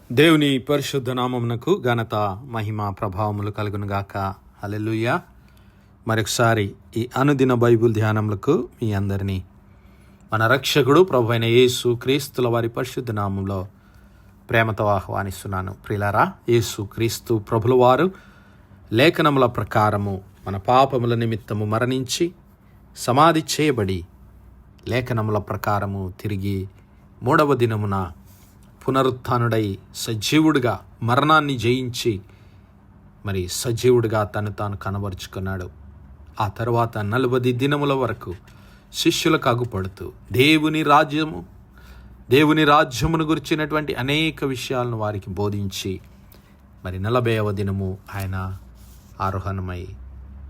దేవుని పరిశుద్ధ నామమునకు ఘనత మహిమ ప్రభావములు కలుగునుగాక. హల్లెలూయా. మరొకసారి ఈ అనుదిన బైబిల్ ధ్యానములకు మీ అందరినీ మన రక్షకుడు ప్రభు అయిన యేసు క్రీస్తుల వారి పరిశుద్ధ నామంలో ప్రేమతో ఆహ్వానిస్తున్నాను. ప్రియులారా, యేసు క్రీస్తు ప్రభుల వారు లేఖనముల ప్రకారము మన పాపముల నిమిత్తము మరణించి సమాధి చేయబడి లేఖనముల ప్రకారము తిరిగి మూడవ దినమున పునరుత్థానుడై సజీవుడిగా మరణాన్ని జయించి మరి సజీవుడిగా తను తాను కనబరుచుకున్నాడు. ఆ తర్వాత 40 దినముల వరకు శిష్యులకు అగుపడుతూ దేవుని రాజ్యమును గురించినటువంటి అనేక విషయాలను వారికి బోధించి మరి 40వ దినము ఆయన ఆరోహణమై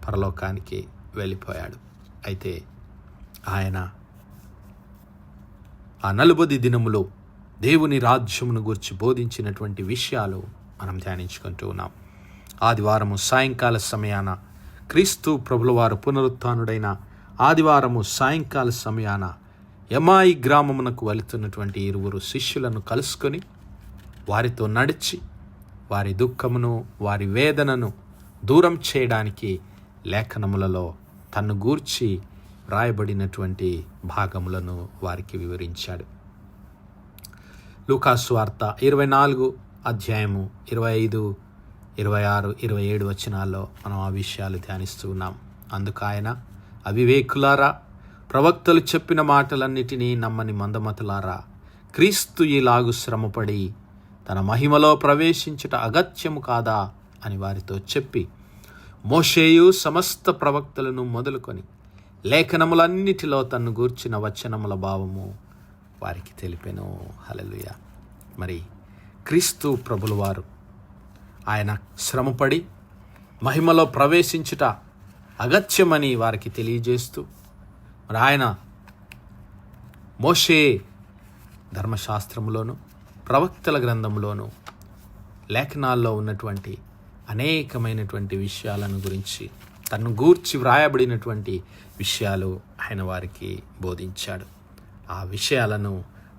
పరలోకానికి వెళ్ళిపోయాడు. అయితే ఆయన ఆ 40 దినములో దేవుని రాజ్యమును గురించి బోధించినటువంటి విషయాలు మనం ధ్యానించుకుంటూ ఉన్నాం. ఆదివారము సాయంకాల సమయాన క్రీస్తు ప్రభుల వారు పునరుత్థానుడైన ఆదివారము సాయంకాల సమయాన ఎమాయి గ్రామమునకు వెళుతున్నటువంటి 2 శిష్యులను కలుసుకొని వారితో నడిచి వారి దుఃఖమును వారి వేదనను దూరం చేయడానికి లేఖనములలో తన్ను గూర్చి వ్రాయబడినటువంటి భాగములను వారికి వివరించాడు. లూకా సువార్త 24 అధ్యాయము 25, 26, 27 వచనాల్లో మనం ఆ విషయాలు ధ్యానిస్తూ ఉన్నాం. అందుకు ఆయన, అవివేకులారా, ప్రవక్తలు చెప్పిన మాటలన్నిటినీ నమ్మని మందమతులారా, క్రీస్తు ఈలాగు శ్రమపడి తన మహిమలో ప్రవేశించుట అగత్యము కాదా అని వారితో చెప్పి మోషేయు సమస్త ప్రవక్తలను మొదలుకొని లేఖనములన్నిటిలో తన్ను గూర్చిన వచనముల భావము వారికి తెలిపెను. హల్లెలూయా. మరి క్రీస్తు ప్రభుల వారు ఆయన శ్రమపడి మహిమలో ప్రవేశించుట అగత్యమని వారికి తెలియజేస్తూ మరి ఆయన మోషే ధర్మశాస్త్రములోను ప్రవక్తల గ్రంథంలోను లేఖనాల్లో ఉన్నటువంటి అనేకమైనటువంటి విషయాలను గురించి తను గూర్చి వ్రాయబడినటువంటి విషయాలు ఆయన వారికి బోధించాడు. ఆ విషయాలను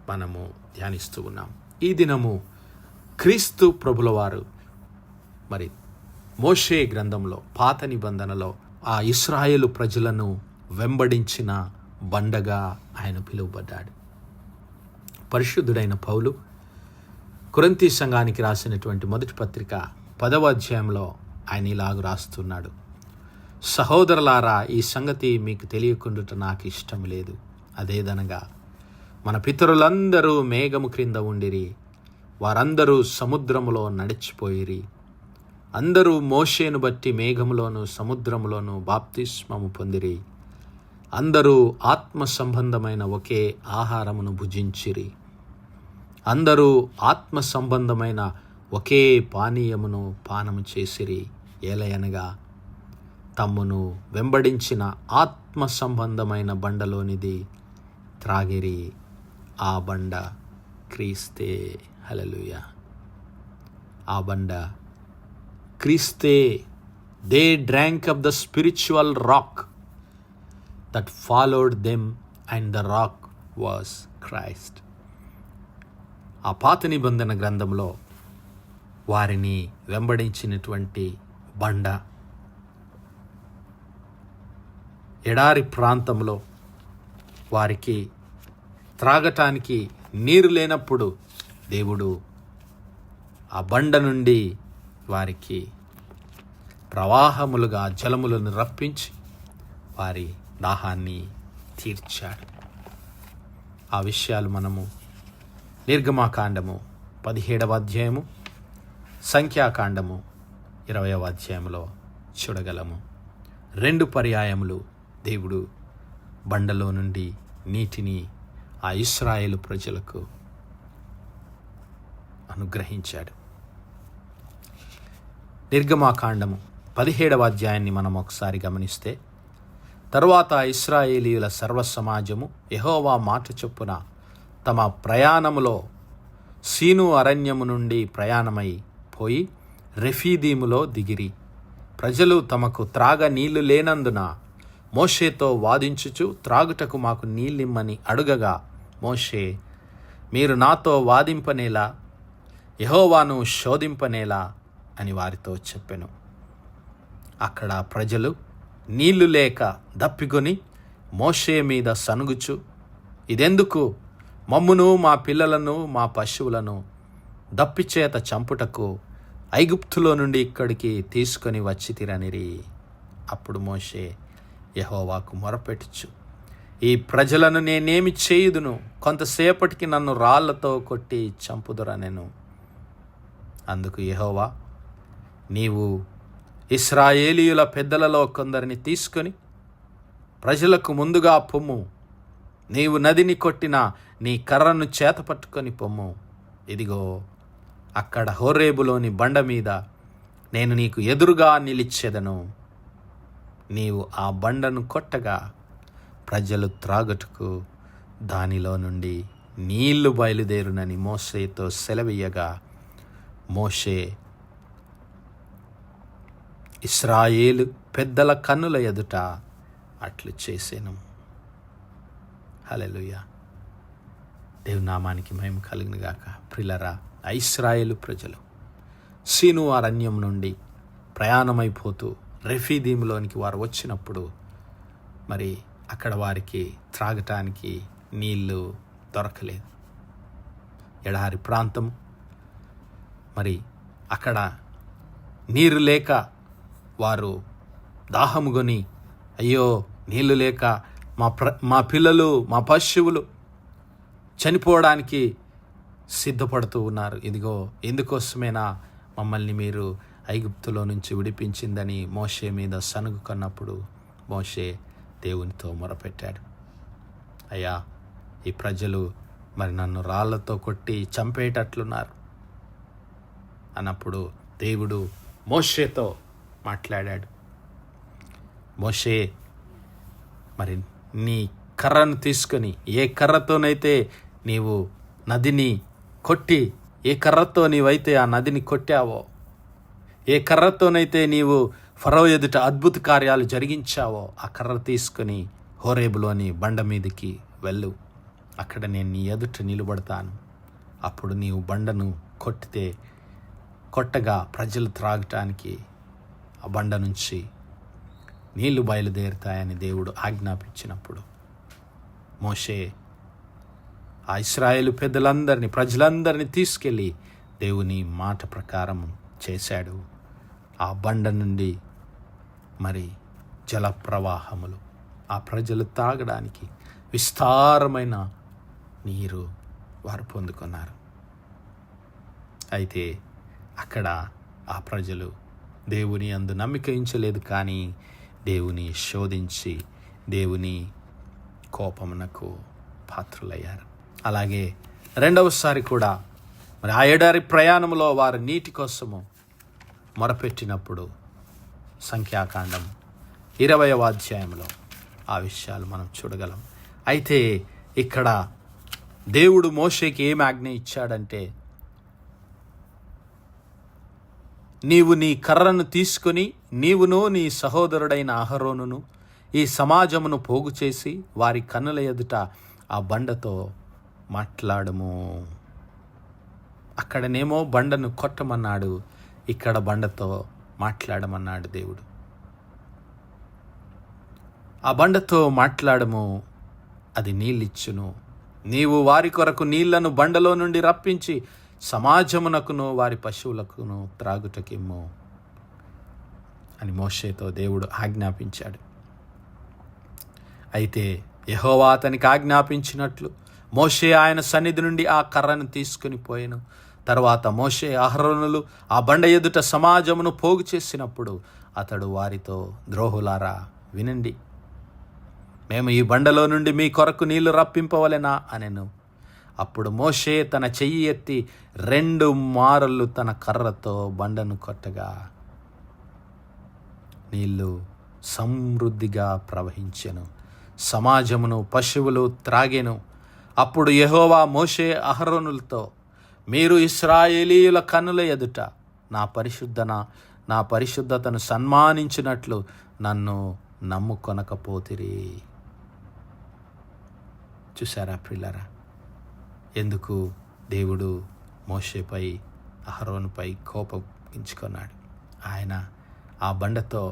మనము ధ్యానిస్తూ ఉన్నాం. ఈ దినము క్రీస్తు ప్రభుల వారు మరి మోషే గ్రంథంలో పాత నిబంధనలో ఆ ఇశ్రాయేలు ప్రజలను వెంబడించిన బండగా ఆయన పిలువబడ్డాడు. పరిశుద్ధుడైన పౌలు కొరింథీ సంఘానికి రాసినటువంటి మొదటి పత్రిక 10వ అధ్యాయంలో ఆయన ఇలాగ రాస్తున్నాడు. సహోదరులారా, ఈ సంగతి మీకు తెలియకుండుట నాకు ఇష్టం లేదు. అదేదనగా మన పితరులందరూ మేఘము క్రింద ఉండిరి, వారందరూ సముద్రములో నడిచిపోయిరి. అందరూ మోషేను బట్టి మేఘములోను సముద్రములోను బాప్తిస్మము పొందిరి. అందరూ ఆత్మ సంబంధమైన ఒకే ఆహారమును భుజించిరి. అందరూ ఆత్మ సంబంధమైన ఒకే పానీయమును పానము చేసిరి. ఏలయనగా తమ్మును వెంబడించిన ఆత్మ సంబంధమైన బండలోనిది త్రాగిరి. ఆ బండ క్రీస్తే. హల్లెలూయా. ఆ బండ క్రీస్తే. They drank of the spiritual rock that followed them and the rock was Christ. ఆ పాత నిబంధన గ్రంథంలో వారిని వెంబడించినటువంటి బండ, ఎడారి ప్రాంతంలో వారికి త్రాగటానికి నీరు లేనప్పుడు దేవుడు ఆ బండ నుండి వారికి ప్రవాహములుగా జలములను రప్పించి వారి దాహాన్ని తీర్చాడు. ఆ విషయాలు మనము నిర్గమాకాండము 17వ అధ్యాయము, సంఖ్యాకాండము 20వ అధ్యాయంలో చూడగలము. 2 పర్యాయములు దేవుడు బండలో నుండి నీటిని ఆ ఇశ్రాయేలు ప్రజలకు అనుగ్రహించాడు. నిర్గమాకాండము 17వ అధ్యాయాన్ని మనం ఒకసారి గమనిస్తే, తరువాత ఇశ్రాయేలీయుల సర్వ సమాజము యెహోవా మాట చొప్పున తమ ప్రయాణములో సీను అరణ్యము నుండి ప్రయాణమై పోయి రెఫీదీములో దిగిరి. ప్రజలు తమకు త్రాగ నీళ్లు లేనందున మోషేతో వాదించుచు త్రాగుటకు మాకు నీళ్ళిమ్మని అడుగగా మోషే, మీరు నాతో వాదింపనేలా యెహోవాను శోధింపనేలా అని వారితో చెప్పెను. అక్కడ ప్రజలు నీళ్లు లేక దప్పికొని మోషే మీద సనుగుచు, ఇదెందుకు? మమ్మును మా పిల్లలను మా పశువులను దప్పిచేత చంపుటకు ఐగుప్తులో నుండి ఇక్కడికి తీసుకొని వచ్చితిరనిరి. అప్పుడు మోషే యెహోవాకు మొరపెట్టుచు, ఈ ప్రజలను నేనేమి చేయుదును? కొంతసేపటికి నన్ను రాళ్లతో కొట్టి చంపుదురనెను. అందుకు యెహోవా, నీవు ఇశ్రాయేలీయుల పెద్దలలో కొందరిని తీసుకొని ప్రజలకు ముందుగా పొమ్ము. నీవు నదిని కొట్టిన నీ కర్రను చేతపట్టుకొని పొమ్ము. ఇదిగో అక్కడ హోరేబులోని బండ మీద నేను నీకు ఎదురుగా నిలిచెదను. నీవు ఆ బండను కొట్టగా ప్రజలు త్రాగుటకు దానిలో నుండి నీళ్లు బయలుదేరునని మోషేతో సెలవీయగా, మోషే ఇశ్రాయేలు పెద్దల కన్నుల ఎదుట అట్లు చేసెను. హల్లెలూయా. దేవుని నామానికి మహిమ కలుగును గాక. ప్రియులారా, ఇశ్రాయేలు ప్రజలు సీను అరణ్యం నుండి ప్రయాణమైపోతూ రెఫీదీములోనికి వారు వచ్చినప్పుడు మరి అక్కడ వారికి త్రాగటానికి నీళ్లు దొరకలేదు. ఎడారి ప్రాంతం, మరి అక్కడ నీరు లేక వారు దాహముగొని, అయ్యో నీళ్లు లేక మా పిల్లలు మా పశువులు చనిపోవడానికి సిద్ధపడుతూ ఉన్నారు. ఇదిగో ఎందుకోసమేనా మమ్మల్ని మీరు ఐగుప్తులో నుంచి విడిపించిందని మోషే మీద సనుగుకున్నప్పుడు మోషే దేవునితో మొరపెట్టాడు. అయ్యా, ఈ ప్రజలు మరి నన్ను రాళ్లతో కొట్టి చంపేటట్లున్నారు అన్నప్పుడు దేవుడు మోషేతో మాట్లాడాడు. మోషే, మరి నీ కర్రను తీసుకొని, ఏ కర్రతోనైతే నీవు నదిని కొట్టి, ఏ కర్రతో నీవైతే ఆ నదిని కొట్టావో, ఏ కర్రతోనైతే నీవు ఫరో ఎదుట అద్భుత కార్యాలు జరిగించావో, ఆ కర్ర తీసుకొని హోరేబులోని బండ మీదకి వెళ్ళు. అక్కడ నేను నీ ఎదుట నిలబడతాను. అప్పుడు నీవు బండను కొట్టగా ప్రజలు త్రాగటానికి ఆ బండ నుంచి నీళ్లు బయలుదేరుతాయని దేవుడు ఆజ్ఞాపించినప్పుడు మోషే ఆ ఇశ్రాయేలు ప్రజలందరినీ తీసుకెళ్ళి దేవుని మాట ప్రకారం చేశాడు. ఆ బండ నుండి మరి జల ప్రవాహములు ఆ ప్రజలు తాగడానికి విస్తారమైన నీరు వారు పొందుకున్నారు. అయితే అక్కడ ఆ ప్రజలు దేవుని యందు నమ్మిక ఉంచలేదు, కానీ దేవుని శోధించి దేవుని కోపమునకు పాత్రులయ్యారు. అలాగే రెండవసారి కూడా మరి ఆ ఎడారి ప్రయాణంలో వారు నీటి కోసము మొరపెట్టినప్పుడు సంఖ్యాకాండం 20వ అధ్యాయంలో ఆ విషయాలు మనం చూడగలం. అయితే ఇక్కడ దేవుడు మోషేకి ఏం ఆజ్ఞ ఇచ్చాడంటే, నీవు నీ కర్రను తీసుకొని నీవును నీ సహోదరుడైన అహరోనును ఈ సమాజమును పోగు చేసి వారి కన్నుల ఎదుట ఆ బండతో మాట్లాడము. అక్కడనేమో బండను కొట్టమన్నాడు, ఇక్కడ బండతో మాట్లాడమన్నాడు దేవుడు. ఆ బండతో మాట్లాడము, అది నీళ్ళిచ్చును. నీవు వారి కొరకు నీళ్లను బండలో నుండి రప్పించి సమాజమునకును వారి పశువులకును త్రాగుటకిమ్ము అని మోషేతో దేవుడు ఆజ్ఞాపించాడు. అయితే యెహోవా అతనికి ఆజ్ఞాపించినట్లు మోషే ఆయన సన్నిధి నుండి ఆ కర్రను తీసుకుని పోయెను. తర్వాత మోషే అహరోనులు ఆ బండ ఎదుట సమాజమును పోగు చేసినప్పుడు అతడు వారితో, ద్రోహులారా వినండి, మేము ఈ బండలో నుండి మీ కొరకు నీళ్లు రప్పింపవలెనా అనెను. అప్పుడు మోషే తన చెయ్యి ఎత్తి 2 మారులు తన కర్రతో బండను కొట్టగా నీళ్లు సమృద్ధిగా ప్రవహించెను, సమాజమును పశువులు త్రాగెను. అప్పుడు యెహోవా మోషే అహరోనులతో, మీరు ఇశ్రాయేలీయుల కన్నుల ఎదుట నా పరిశుద్ధతను సన్మానించినట్లు నన్ను నమ్ముకొనకపోతిరి. చూసారా ప్రియులారా, ఎందుకు దేవుడు మోషేపై అహరోనుపై కోపగించుకున్నాడు. ఆయన ఆ బండతో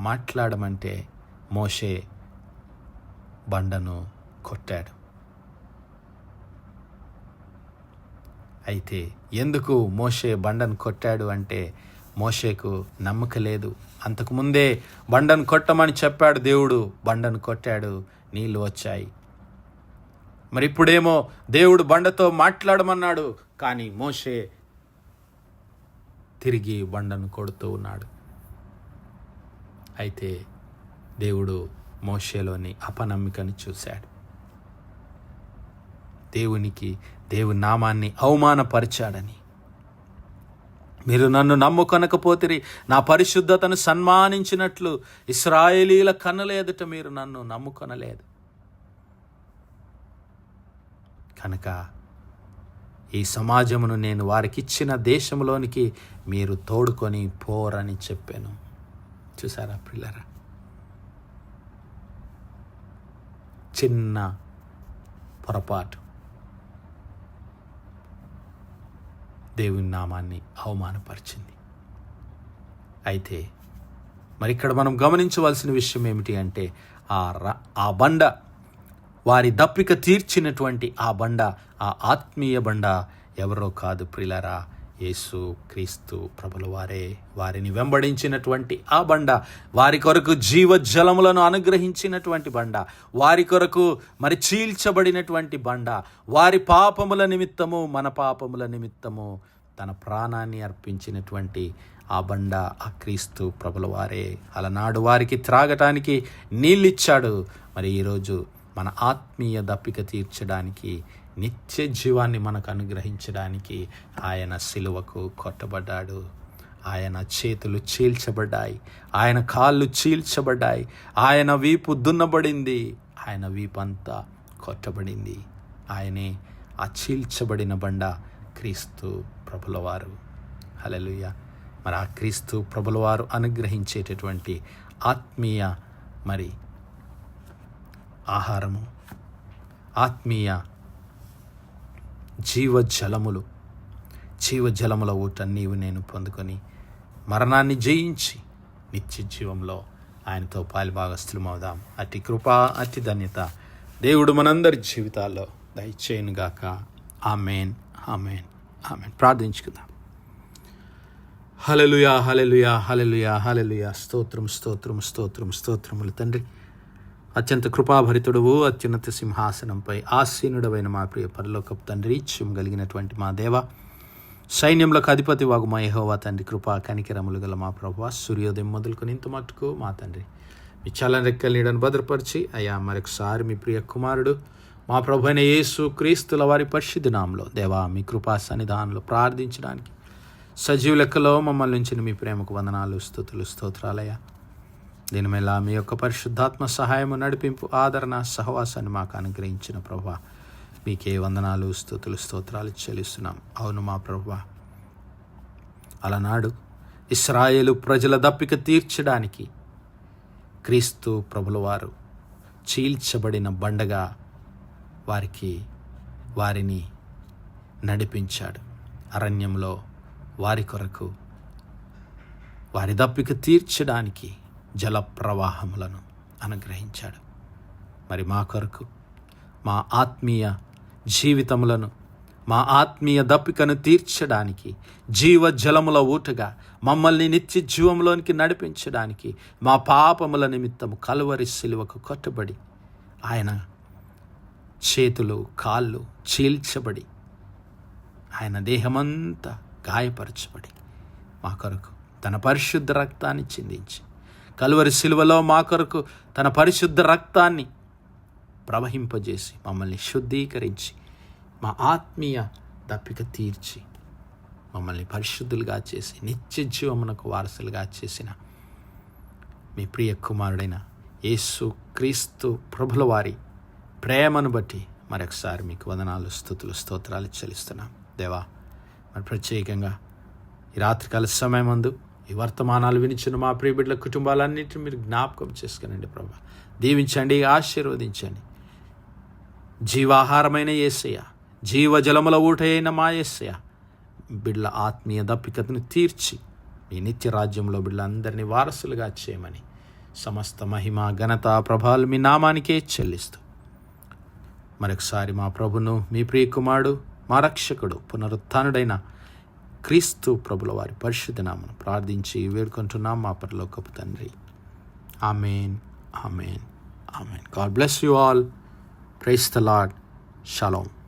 మాట్లాడమంటే మోషే బండను కొట్టాడు. అయితే ఎందుకు మోషే బండను కొట్టాడు అంటే మోషేకు నమ్మక లేదు. అంతకుముందే బండను కొట్టమని చెప్పాడు దేవుడు, బండను కొట్టాడు, నీళ్లు వచ్చాయి. మరి ఇప్పుడేమో దేవుడు బండతో మాట్లాడమన్నాడు, కానీ మోషే తిరిగి బండను కొడుతూ ఉన్నాడు. అయితే దేవుడు మోషేలోని అపనమ్మికను చూశాడు. దేవుని నామాన్ని అవమానపరిచాడని, మీరు నన్ను నమ్ముకొనకపోతిరి, నా పరిశుద్ధతను సన్మానించినట్లు ఇశ్రాయేలీల కన్నుల ఎదుట మీరు నన్ను నమ్ముకొనలేదు కనుక ఈ సమాజమును నేను వారికిచ్చిన దేశంలోనికి మీరు తోడుకొని పోరని చెప్పాను. చూసారా పిల్లరా, చిన్న పొరపాటు దేవుని నామాన్ని అవమానపరిచింది. అయితే మరి ఇక్కడ మనం గమనించవలసిన విషయం ఏమిటి అంటే ఆ బండ, వారి దప్పిక తీర్చినటువంటి ఆ బండ, ఆ ఆత్మీయ బండ ఎవరో కాదు ప్రియులారా, యేసు క్రీస్తు ప్రభుల వారే. వారిని వెంబడించినటువంటి ఆ బండ, వారి కొరకు జీవజలములను అనుగ్రహించినటువంటి బండ, వారి కొరకు మరి చీల్చబడినటువంటి బండ, వారి పాపముల నిమిత్తము మన పాపముల నిమిత్తము తన ప్రాణాన్ని అర్పించినటువంటి ఆ బండ ఆ క్రీస్తు ప్రభుల వారే. అలనాడు వారికి త్రాగటానికి నీళ్ళిచ్చాడు. మరి ఈరోజు మన ఆత్మీయ దప్పిక తీర్చడానికి, నిత్య జీవాన్ని మనకు అనుగ్రహించడానికి ఆయన సిలువకు కొట్టబడ్డాడు. ఆయన చేతులు చీల్చబడ్డాయి, ఆయన కాళ్ళు చీల్చబడ్డాయి, ఆయన వీపు దున్నబడింది, ఆయన వీపంతా కొట్టబడింది. ఆయనే ఆ చీల్చబడిన బండ క్రీస్తు ప్రభులవారు. హల్లెలూయా. మరి ఆ క్రీస్తు ప్రభులవారు అనుగ్రహించేటటువంటి ఆత్మీయ మరి ఆహారము, ఆత్మీయ జీవజలముల ఊట నీవు నేను పొందుకొని మరణాన్ని జయించి నిత్య జీవంలో ఆయనతో పాలుభాగస్థులమవుదాం. అతి కృప, అతి ధన్యత దేవుడు మనందరి జీవితాల్లో దయచేయునుగాక. ఆమేన్, ఆమేన్, ఆమేన్. ప్రార్థించుకుందాం. హల్లెలూయా, హల్లెలూయా, హల్లెలూయా, హల్లెలూయా. స్తోత్రం, స్తోత్రం, స్తోత్రం, స్తోత్రములు తండ్రి. అత్యంత కృపాభరితుడువు, అత్యున్నత సింహాసనంపై ఆసీనుడవైన మా ప్రియ పరలోకపు తండ్రి, ఇత్యం కలిగినటువంటి మా దేవ, సైన్యములకు అధిపతి వాగు మా యెహోవా తండ్రి, కృపా కనికరములు గల మా ప్రభువా, సూర్యోదయం మొదలుకొని ఇంత మట్టుకు మా తండ్రి మీ చల్లని రెక్కల నీడను భద్రపరిచి అయ్యా మరొకసారి మీ ప్రియ కుమారుడు మా ప్రభు అయిన యేసు క్రీస్తుల వారి పరిశుద్ధ నామములో దేవా మీ కృపా సన్నిధానంలో ప్రార్థించడానికి సజీవ లెక్కలో మమ్మల్ని ఉంచిన మీ ప్రేమకు వందనాలు, స్తుతులు, స్తోత్రాలయ్యా. దీని మీద మీ యొక్క పరిశుద్ధాత్మ సహాయము, నడిపింపు, ఆదరణ, సహవాసాన్ని మాకు అనుగ్రహించిన ప్రభువా మీకే వందనాలు, స్తుతులు, స్తోత్రాలు చెల్లిస్తున్నాం. అవును మా ప్రభువా, అలనాడు ఇశ్రాయేలు ప్రజల దప్పిక తీర్చడానికి క్రీస్తు ప్రభుల వారు చీల్చబడిన బండగా వారిని నడిపించాడు. అరణ్యంలో వారి కొరకు వారి దప్పిక తీర్చడానికి జల ప్రవాహములను అనుగ్రహించాడు. మరి మా కొరకు మా ఆత్మీయ జీవితములను, మా ఆత్మీయ దప్పికను తీర్చడానికి, జీవజలముల ఊటగా మమ్మల్ని నిత్య జీవంలోనికి నడిపించడానికి మా పాపముల నిమిత్తము కలువరి సిలువకు కొట్టబడి ఆయన చేతులు కాళ్ళు చీల్చబడి ఆయన దేహమంతా గాయపరచబడి మా కొరకు తన పరిశుద్ధ రక్తాన్ని చిందించి కలువరి సిలువలో మా కొరకు తన పరిశుద్ధ రక్తాన్ని ప్రవహింపజేసి మమ్మల్ని శుద్ధీకరించి మా ఆత్మీయ దప్పిక తీర్చి మమ్మల్ని పరిశుద్ధులుగా చేసి నిత్య జీవమునకు వారసులుగా చేసిన మీ ప్రియ కుమారుడైన యేసు క్రీస్తు ప్రభుల వారి ప్రేమను బట్టి మరొకసారి మీకు వందనాలు, స్తుతులు, స్తోత్రాలు చెల్లిస్తున్నాం దేవా. మరి ప్రత్యేకంగా ఈ రాత్రికాల సమయమందు ఈ వర్తమానాలు వినిచిన మా ప్రియ బిడ్డల కుటుంబాలన్నింటినీ మీరు జ్ఞాపకం చేసుకునండి ప్రభా. దీవించండి, ఆశీర్వదించండి. జీవాహారమైన యేసయ్య, జీవజలముల ఊట అయిన మా యేసయ్య, బిడ్డల ఆత్మీయ దప్పికతను తీర్చి మీ నిత్య రాజ్యంలో బిడ్డలందరినీ వారసులుగా చేయమని సమస్త మహిమ ఘనత ప్రభావాలు మీ నామానికే చెల్లిస్తూ మరొకసారి మా ప్రభును మీ ప్రియకుమారుడు మా రక్షకుడు పునరుత్థానుడైన క్రీస్తు ప్రభుల వారి పరిశుద్ధ నామమున ప్రార్థించి వేడుకుంటున్నాం మా పరలోకపు తండ్రి. ఆమేన్, ఆమేన్, ఆమేన్. God bless you all. Praise the Lord. Shalom.